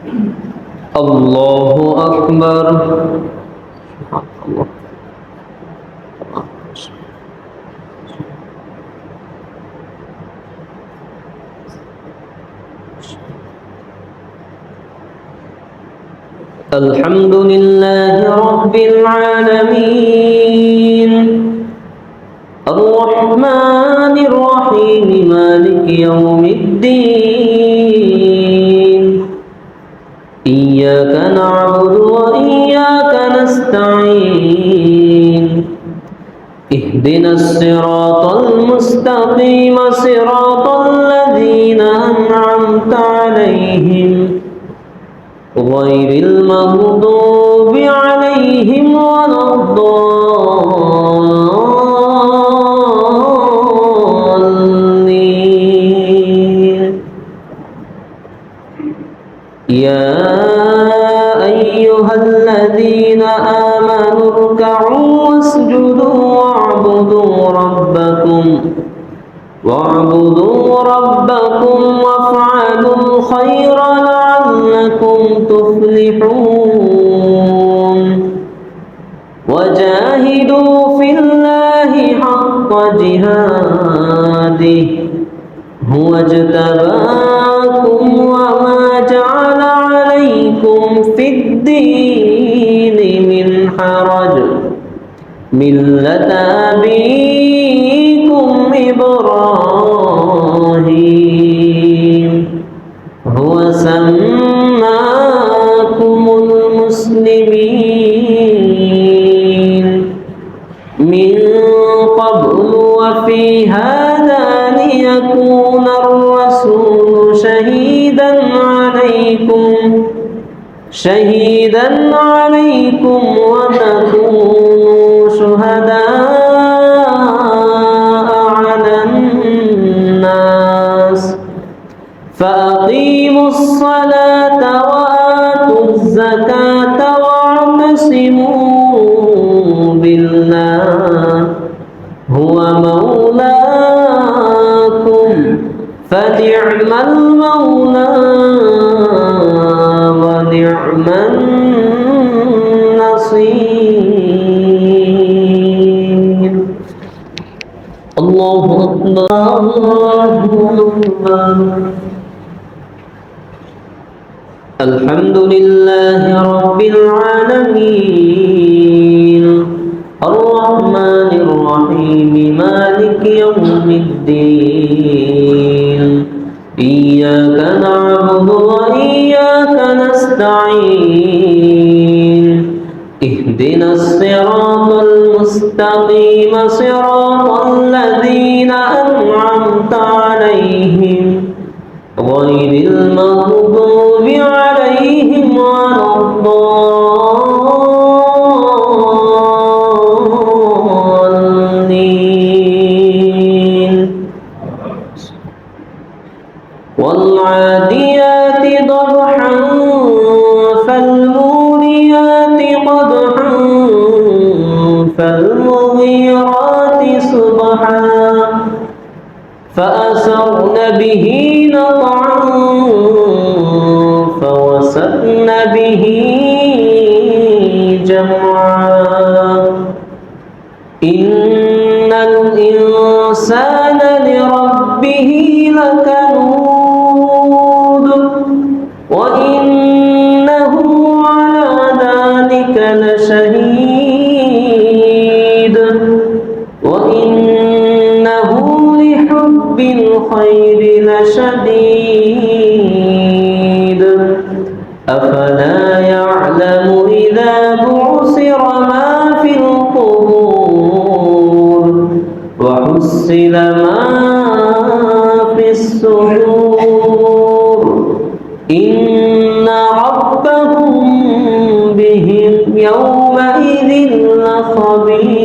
الله أكبر. الحمد لله رب العالمين الرحمن الرحيم مالك يوم الدين إياك نعبد وإياك نستعين اهدنا الصراط المستقيم صراط الذين أنعمت عليهم غير المغضوب عليهم ولا الضالين. يا أيها الذين آمنوا اركعوا واسجدوا واعبدوا ربكم وافعلوا الخير لعلكم تفلحون. وجاهدوا في الله حق جهاده هو اجتباكم وما جعل عليكم في الدين من حرج ملة أبيكم إبراهيم هو سماكم المسلمين من قبل وفي هذا ليكون الرسول شهيدا عليكم وتكونوا شهداء على الناس فأقيموا الصلاة وآتوا الزكاة واعتصموا بالله هو مولاكم فنعم المولى ونعم النصير. الله أكبر الله أكبر. الحمد لله رب العالمين الرحمن الرحيم مالك يوم الدين إياك نعبد وإياك نستعين اهدنا الصراط المستقيم صراط الذين أنعمت عليهم غير المغضوب عليهم ولا الضالين. والعاديات ضبحا فالموريات قدحا فالمغيرات صبحا فأثرن به نقعا فوسطن به جمعا إن الإنسان لربه لكنود وإنه على ذلك لشهيد وإنه لحب الخير لشديد أفلا يعلم إذا بعثر ما في القبور وحصل ما في الصدور إن ربهم بهم يومئذ لخبير.